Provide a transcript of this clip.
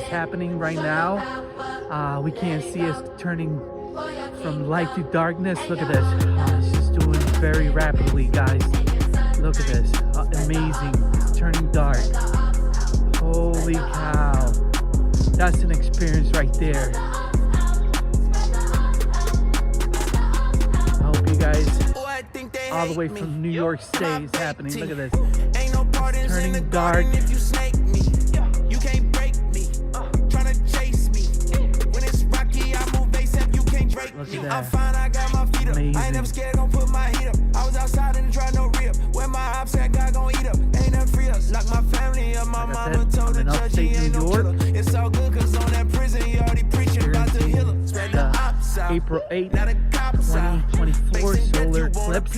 happening right now. We can't see us turning from light to darkness. Look at this. It's just doing very rapidly, guys. Look at this. Amazing. It's turning dark. Holy cow. That's an experience right there. I hope you guys, all the way from New York State, is happening. Look at this. It's turning dark. Look at that. Amazing. I ain't never scared, gon' put my heat up. I was outside and try no rip. When my ops said God gon' eat up. Ain't nothing free us. Lock my family up. My mama told the judge he ain't no killer. It's all good cause on that prison he already preaching about the healer. Spread the ops out. April 8th, 2024 solar eclipse.